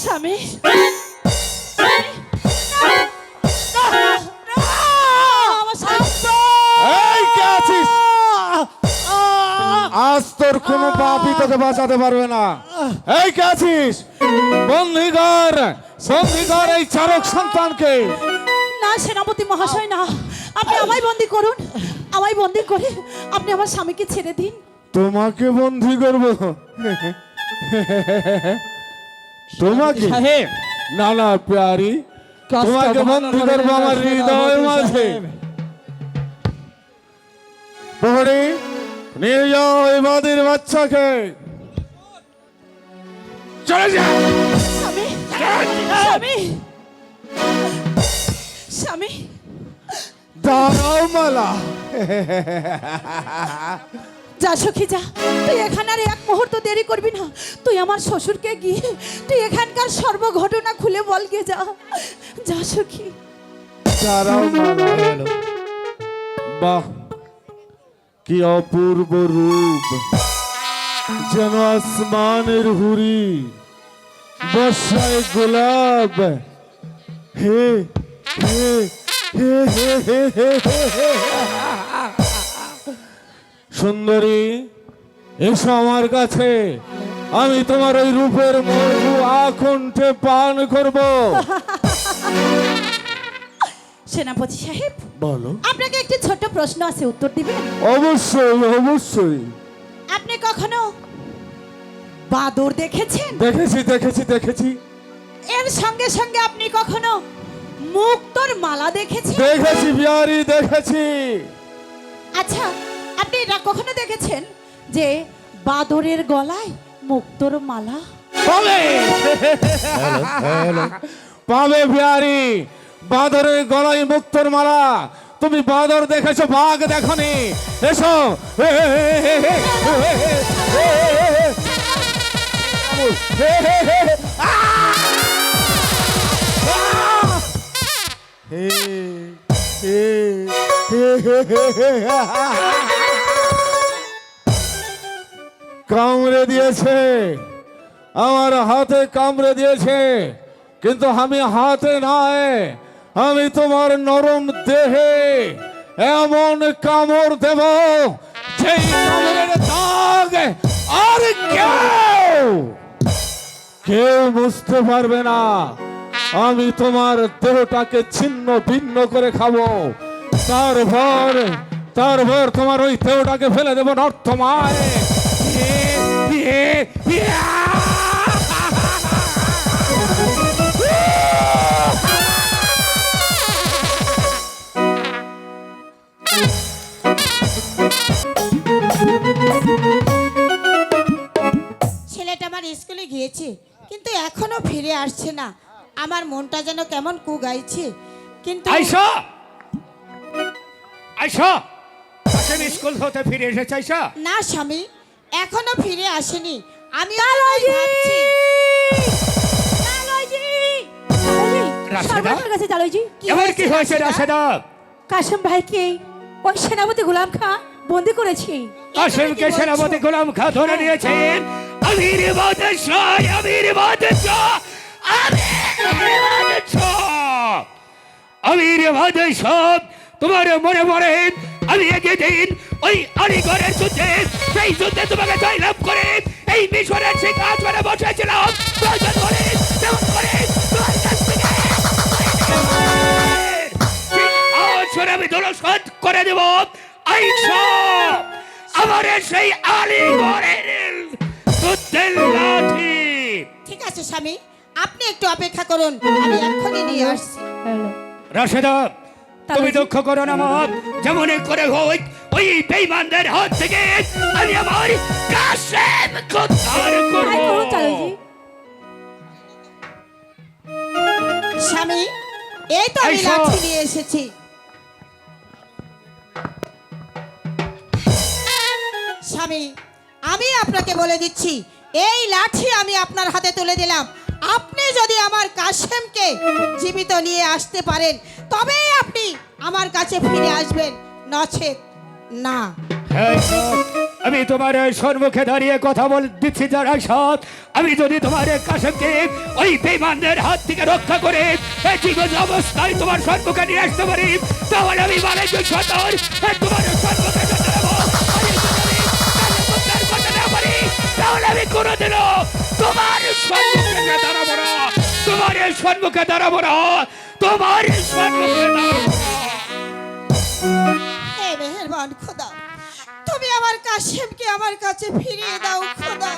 স্বামী, এই কে আছিস? আজ তোর কোনো পাপই তোকে বাঁচাতে পারবে না। এই কে আছিস? বন্দিঘর এই চারক সন্তানকে। না সেনাপতি মহাশয়, না, আপনি আমায় বন্দি করুন, আমায় বন্দি করে আপনি আমার স্বামীকে ছেড়ে দিন। তোমাকে বন্দি করব? তোমাকে? সাহেব, না না প্যারি, কাজটা তোমাকে ভালো বন্দি হবে করবো না, আমার সেনাপতি হৃদয়ের মাঝে। সাহেব। প্রহরী, নিয়ে যাও এই বাদির বাচ্চাকে। চলে যা। স্বামী, স্বামী, স্বামী, দাঁড়াও মালা। যা সখী যা, তুই এখানে আর এক মুহূর্ত দেরি করবি না। তুই আমার শ্বশুরকে গিয়ে তুই এখানকার সর্বঘটনা খুলে বল গে, যা যা সখী। দাঁড়াও মালা। বাহ, কি অপূর্ব রূপ, যেন আসমানের হুরি, বর্ষায় গোলাপ। হে হে হে হে হে হে হে হে। সুন্দরী, এসো আমার কাছে, আমি তোমার ওই রূপের মধু আকণ্ঠে পান করব। সেনাপতি সাহেব, বলো। আপনাকে একটি ছোট প্রশ্ন আছে, উত্তর দিবেন? অবশ্যই অবশ্যই। আপনি কখনো বাদর দেখেছেন? দেখেছি দেখেছি দেখেছি এর সঙ্গে সঙ্গে আপনি কখনো মুক্তোর মালা দেখেছেন? দেখেছি বিহারি দেখেছি। আচ্ছা, আপনি এটা কখনো দেখেছেন যে বাদরের গলায় মুক্তোর মালা? পাবে পাবে বিহারি, বাদরের গলায় মুক্তোর মালা। তুমি বাদর দেখেছো, বাঘ দেখনি। এসো কামড়ে দিয়েছে, আমার হাতে কামড়ে দিয়েছে, কিন্তু আমি হাতে নয়, আমি তোমার নরম দেহে এমন কামড় দেব যেই কামড়ের দাগ আর কেউ বুঝতে পারবে না। আমি তোমার দেহটাকে ছিন্ন ভিন্ন করে খাবো, তারপর তোমার ওই দেহটাকে ফেলে দেবো নর্থমায়। ছেলেটা আমার স্কুলে গিয়েছে, কিন্তু এখনো ফিরে আসছে না। আমার মনটা যেন কেমন কু গাইছে। কিন্তু আয়শা, আয়শা, আসেন স্কুল হতে ফিরে এসেছে আয়শা? না স্বামী, এখনো ফিরে আসেনি। আমি রাশেদা, সর্বনাশের কাছে জালোইজি। এমন কি হয়েছে রাশেদা? কাশেম ভাইকে ওই সেনাপতি গোলাম খা বন্দি করেছি। কাশেমকে সেনাপতি গোলাম খা ধরে নিয়েছেন। আমির বাদশাহ, আমির বাদশাহ, আমির বাদশাহ, আমির বাদশাহ, তোমার মনে পড়ে আমি এগিয়ে দিন ওই আলিগড়ের যুদ্ধে, সেই যুদ্ধে তোমাকে জয়লাভ করে এই মিশরের সেই কাজ করে বসেছিলাম। প্রয়োজন করে তেমন করে তোমার কাছ থেকে সিংহাসন আমি দোলসৎ করে দেব। আইসা আমার সেই আলিগড়ের যুদ্ধের লাঠি। ঠিক আছে স্বামী, আপনি একটু অপেক্ষা করুন, আমি এক্ষুনি নিয়ে আসছি। রাশেদা, তুমি দুঃখ করো না মত, যেমন করে হোক ওই বেঈমানদের হাত থেকে আমি আমার কাশেম উদ্ধার করব। স্বামী, এই তো আমি আইসো। লাঠি নিয়ে এসেছি। স্বামী, আমি আপনাকে বলে দিচ্ছি, এই লাঠি আমি আপনার হাতে তুলে দিলাম। আপনি যদি আমার কাশেমকে জীবিত নিয়ে আসতে পারেন, তবেই আপনি আমার কাছে ফিরে আসবেন, নচেত না। হ্যাঁ, আমি তোমার সম্মুখে দাঁড়িয়ে কথা বল দিচ্ছি যারা সৎ, আমি যদি তোমার কাশেমকে ওই বেঈমানদের হাত থেকে রক্ষা করে এই জীবন অবস্থায় তোমার সম্মুখে নিয়ে আসতে পারি, তাহলে আমি মালিক সদর তোমার সম্মুখে দাঁড়াবো। তাহলে আমি কোনোদিনও তোমার সম্মুখে দাঁড়াবো না, তোমার সম্মুখে দাঁড়াবো না, তোমার সম্মুখে দাঁড়াবো না। হে মেহেরবান খোদা, তুমি আমার কাশেমকে আমার কাছে ফিরিয়ে দাও খোদা,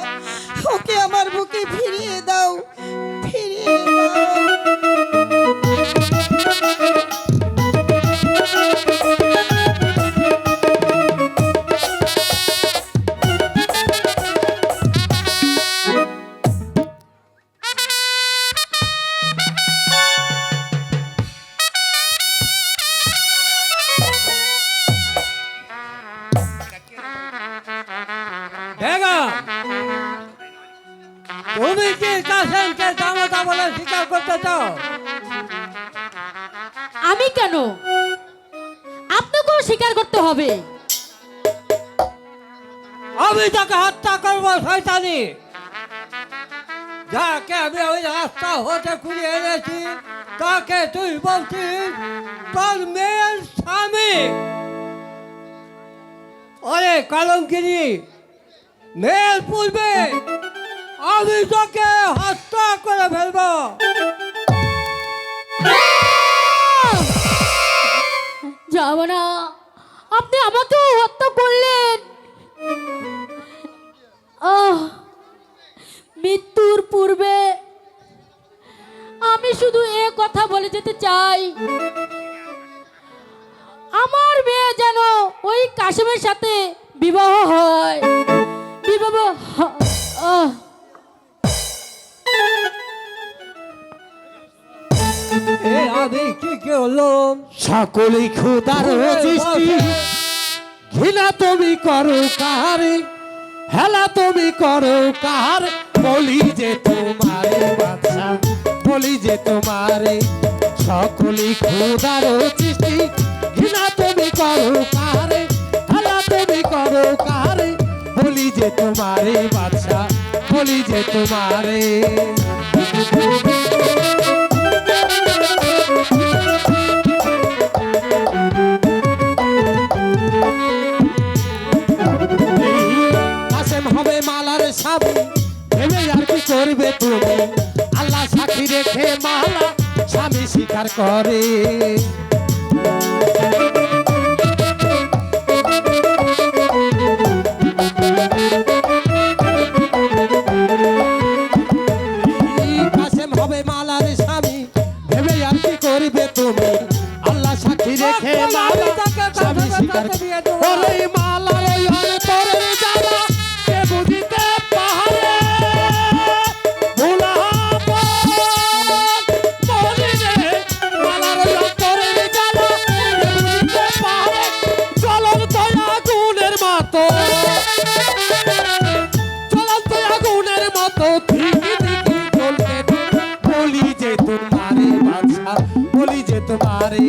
ওকে আমার বুকে ফিরিয়ে দাও, ফিরিয়ে দাও। বেগম, তুমি কি কাশেমকে জামাতা বলে স্বীকার করতে চাও? আমি কেন? আপনাকেও স্বীকার করতে হবে। আমি তাকে হত্যা করবো শয়তানি, যাকে আমি ওই রাস্তা হতে খুঁজে এনেছি, তাকে তুই বলছিস তোর মেয়ের স্বামী? ওরে কলঙ্কিনী, মেয়ের পূর্বে আমি তোকে হত্যা করে ফেলবো। যাব না, আপনি আমাকেও হত্যা করলেন। মৃত্যুর পূর্বে আমি শুধু এ কথা বলে যেতে চাই, আমার মেয়ে যেন ওই কাশেমের সাথে বিবাহ হয়। বিবাহ এ আমি কি করলাম? সকলেই ক্ষুধার সৃষ্টি, ঘৃণা তুমি করো কারে, হেলা তুমি করো কার, বলি যে তোমারে বাদশা, বলি যে তোমারে। সকলেই ক্ষুধার সৃষ্টি, ঘৃণা তুমি করো কারে, হেলা তুমি করো কারে, বলি যে তোমারে বাদশা, বলি যে তোমারে। কাসেম হবে মালার স্বামী, ভেবে আর কি করবে তুমি, আল্লাহ সাক্ষী রেখে মালা স্বামী স্বীকার করে। কাসেম হবে মালার স্বামী, ভেবে আর কি করবে তুমি, আল্লাহ সাক্ষী রেখে মালা স্বামী স্বীকার করে। ওরে মালার ওই অন্তরের জ্বালা কে বুঝিতে পারে, ভুলাবো বলি রে, মালার ওই অন্তরের জ্বালা কে বুঝিতে পারে, জ্বলন্ত আগুনের মতো, জ্বলন্ত আগুনের মতো ধিকি ধিকি জ্বলতে, বলি যে তোমারে বাদশা, বলি যে তোমারে।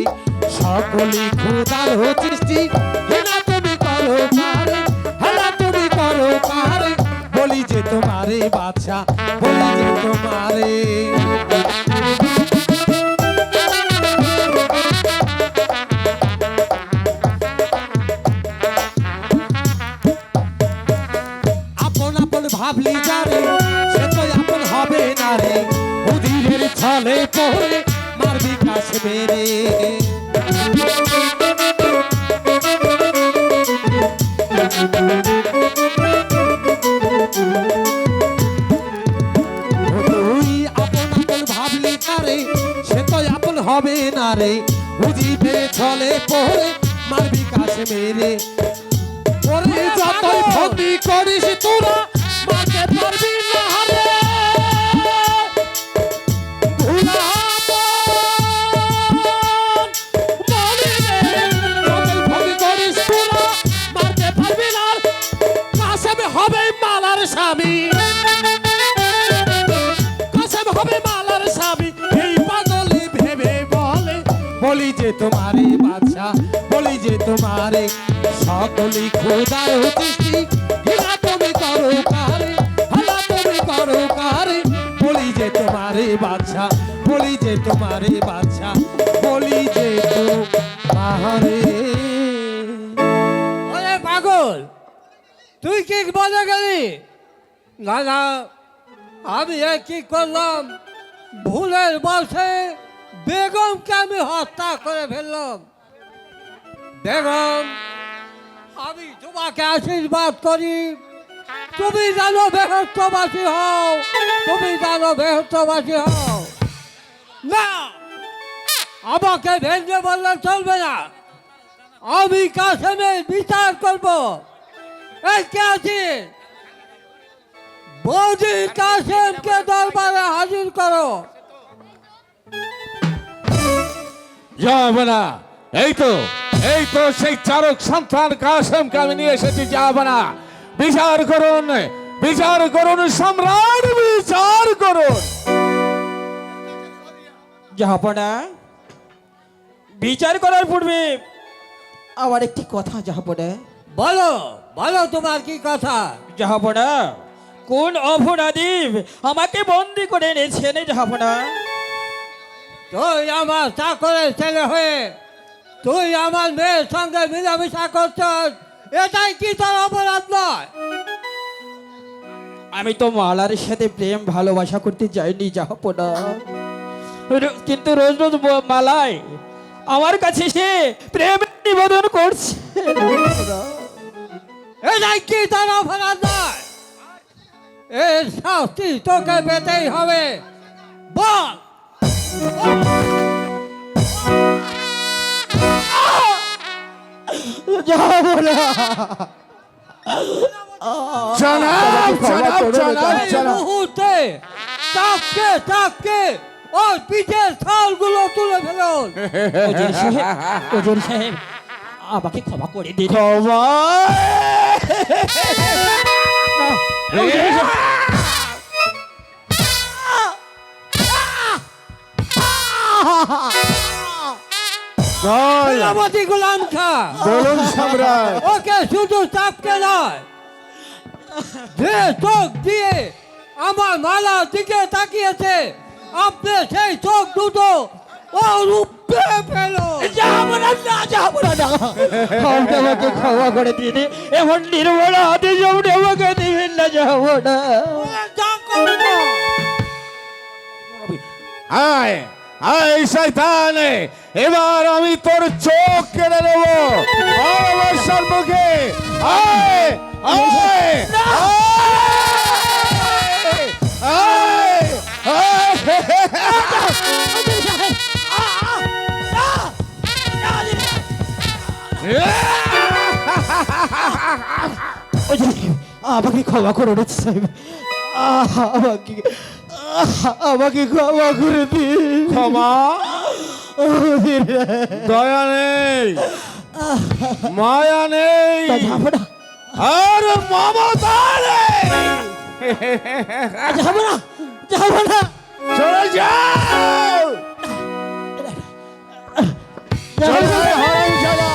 সকলি ক্ষুধার সৃষ্টি, ঘৃণা তুমি করো কারে, হেলা তুমি করো কারে, বলি যে তোমারে বাদশা, বলি যে তোমারে। আপন আপন ভাবলি যারে, সে তো আপন হবে না রে, উদিরের ছলে পড়ে মারবি কাশ মেরে। তুই আপন আপন ভাবলি তারে, সে তো আপন হবে না রে, উদিরের ছলে পড়ে মারবি কাশ মেরে। ওরে যতই ভক্তি করিস তোরা মারতে পারবি না রে, ভুলাবো বলি রে, যতই ভক্তি করিস তোরা মারতে পারবি না, কাসেম হবে মালার স্বামী, কাসেম হবে মালার স্বামী। এই পাগলি ভেবে বলে, বলি যে তোমারে বাদশা, বলি যে তোমারে। সকলি ক্ষুধার সৃষ্টি, ঘৃণা তুমি করো কারে, হেলা তুমি করো কারে, বলি যে তোমারে বাদশা, বলি যে তোমারে বাদশা, বলি যে তোমারে। ওরে পাগল, তুই কি বলে গেলি? না না, আমি এ কি করলাম? ভুলের বসে বেগমকে আমি হত্যা করে ফেললাম। বেগম, আমি তোমাকে আশীর্বাদ করি, তুমি জানো বেহস্তবাসী হও, তুমি জানো বেহস্তবাসী হও। না, আমাকে ভেঙে বললে চলবে না, আমি কাসেমের বিচার করব। এই কে আছিস? বৌদি কাসেমকে দরবারে হাজির করো। যাবে না, এই তো সেই চারক সন্তান কাসেমকে আমি নিয়ে এসেছি। যাবে না, বিচার করুন, বিচার করুন সম্রাট, বিচার করুন। জাহাপনা, বিচার করার পূর্বে আমার একটি কথা জাহাপনা। বলো বলো, তোমার কি কথা? জাহাপনা, কোন অপরাধী আমাকে বন্দি করে এনেছেন জাহাপনা? তুই আমার চাকরের ছেলে হয়ে তুই আমার মেয়ের সঙ্গে মিলামিশা করছস, এটাই কি তোর অপরাধ নয়? আমি তো মালার সাথে প্রেম ভালোবাসা করতে চাইনি জাহাপনা, কিন্তু রোজ রোজ মালায় আমার কাছে সে প্রেম নিবেদন করছে। এটাই কি তার অপরাধ নয়? এর শাস্তি তোকে পেতেই হবে। বল। এই মুহূর্তে চাপকে চাপকে ওর পিঠের ছালগুলো তুলে ফেলুন। ওজন সাহেব আমাকে ক্ষমা করে দিন। সেনাপতি গোলাম খা, বলুন সম্রাট। ওকে শুধু চাপকে নয়, যে চোখ দিয়ে আমার মালার দিকে তাকিয়েছে, আপনি সেই চোখ দুটো ওর উপরে ফেলুন। আমাকে ক্ষমা করে দিন। এমন নির্মল আদেশ আপনি আমাকে দিবেন না, যাবো না। যা করবো। আয় আয় শয়তান, এবার আমি তোর চোখ কেড়ে নেব ভালোবাসার মুখে। আয় আয় আয় আয় আমাকে ক্ষমা করে দিন সাহেব, আমাকে আমাকে ক্ষমা করে দিন। ক্ষমা দয়া নেই, মায়া নেই, যাবো না, আর মমতা নেই। যাবো না, যাবো না। চলে যাও, চলে যাও হারামজাদা।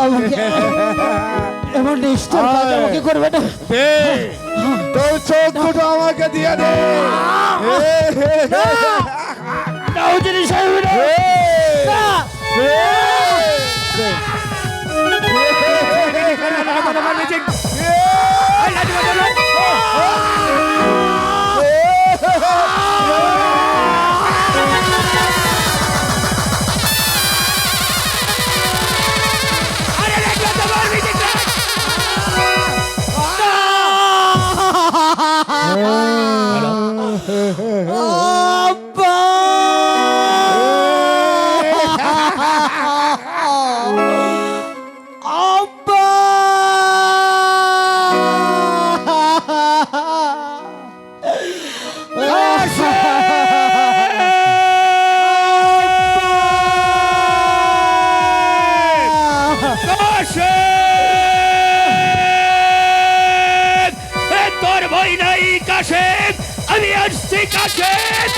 আমাকে এমন নিষ্ঠুর কাজ আমাকে করবে না। দে, তোর চোখ দুটো আমাকে দিয়ে দে। নাউজুবিল্লাহ সাহেব, না। তোর ভয় নাই কাশেম, আমি আসছি কাশেম।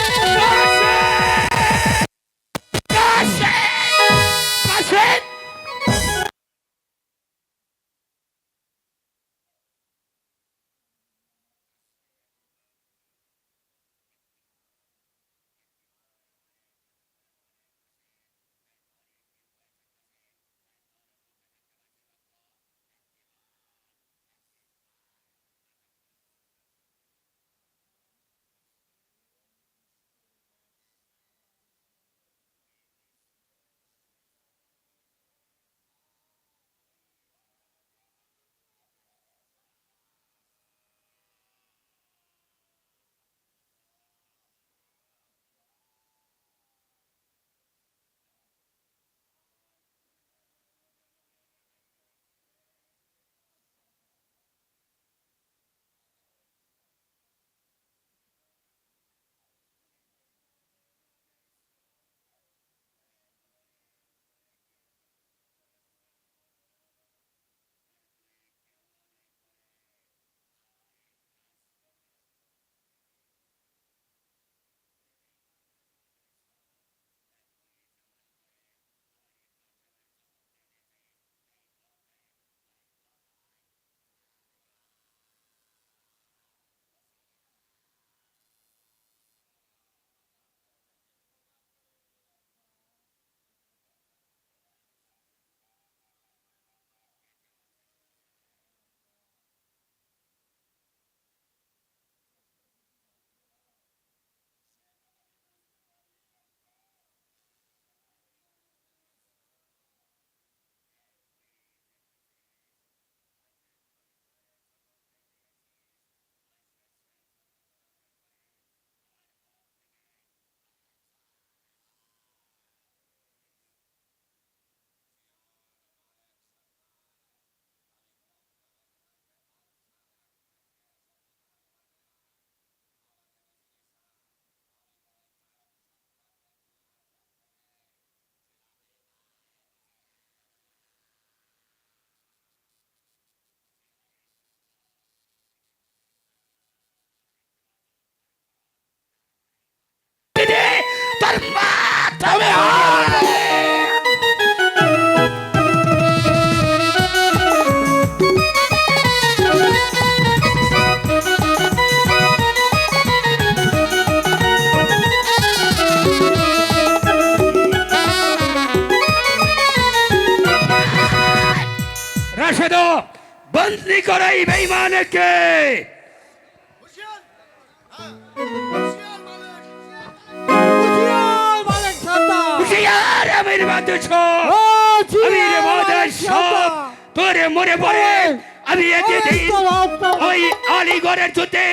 কাশেম বন্দি করো এই বেঈমানকে। হুঁশিয়ার মালিক সর্দার। হুঁশিয়ার আমির বাদশাহ, ও আমির হুঁশিয়ার মালিক বাদশাহ, সর্দার। তোরে মরে পড়ে আমি একে দিই ওই আলিগড়ের যুদ্ধে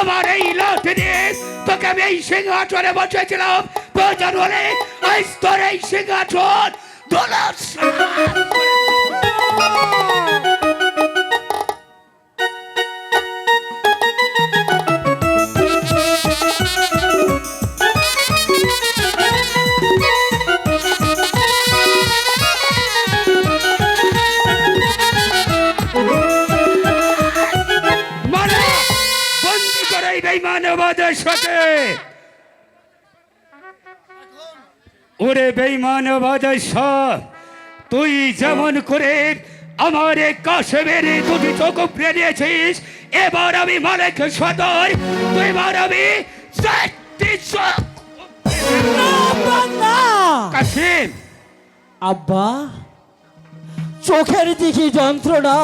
আমার এই লাঠি দিয়ে তোকে আমি এই সিংহাসনে বসেছিলাম, প্রয়োজন হলে আজ তোর এই সিংহাসন ধূলিসাৎ করে দেব। মারা, বন্দি করে এই বেঈমানবাদের সাথে। ওরে বেঈমানবাদের সাথে, তুই যেমন করে আমার এই কাশেমের দুটি চোখ উপড়ে নিয়েছিস, এবার আমি মালিক সদর, তুই মারাবি চারটি চোখ। কাশেম, আব্বা, চোখের দিকে যন্ত্রণা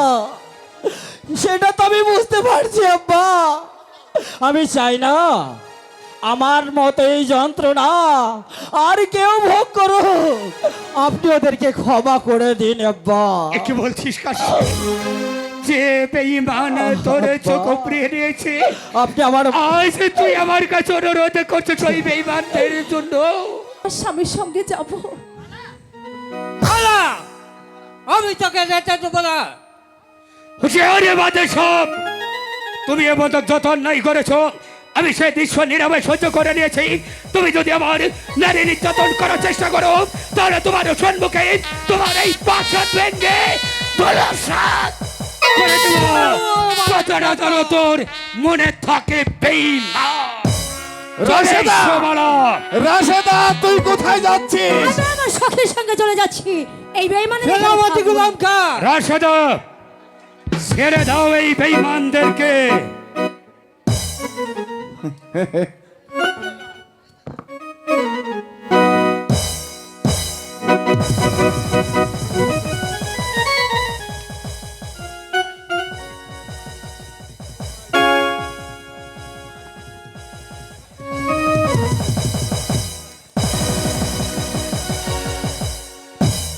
সেটা তো আমি বুঝতে পারছি আব্বা। আমি চাই না আমার মতো এই যন্ত্রণা আর কেউ ভোগ করো। আপনি ওদেরকে ক্ষমা করে দিন আব্বা। কি বলছিস কাশেম? যে বেঈমান তোর চোখ উপড়ে নিয়েছে, আপনি আমার আজ তুই আমার কাছে অনুরোধ করছিস ওই বেঈমানদের জন্য? স্বামীর সঙ্গে যাব। খালা, আমি তোকে যেতে দেবো না। হুঁশিয়ারি বাদে সব, তুমি এমন যত অন্যায় করেছো আমি সেই দৃশ্য নীরবে সহ্য করে নিয়েছি। তুমি যদি আমার নারী নির্যাতন করার চেষ্টা করো, তাহলে তোমার সম্মুখে তোমার এই প্রাসাদ ভেঙে ধূলিসাৎ করে দেব। কথাটা যেন তোর মনে থাকে বেঈমান। রাশেদা! বলো, রাশেদা, তুই কোথায় যাচ্ছিস? আমি আমার সখীর সঙ্গে চলে যাচ্ছি। এই বেঈমানের সেনাপতি গুলাম খান, রাশেদা, ছেড়ে দাও এই বেঈমানদেরকে।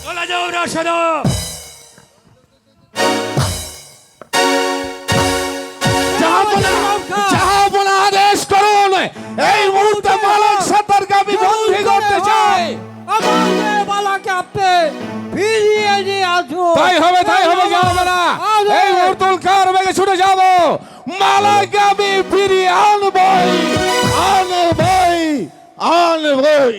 চলে যাও রাশেদা। জাহাপনা আদেশ করুন, এই মুহূর্তে মালিক সর্দারকে আমি বন্দী করতে চাই। আমার মেয়ে বালাকে আপনি ফিরিয়ে নিয়ে আসুন। তাই হবে, তাই হবে জাহাপনা। এই মুহূর্তে কার বেগে ছুটে যাব, মালাকে আমি ফিরিয়ে আনবই, আনবই, আনবই।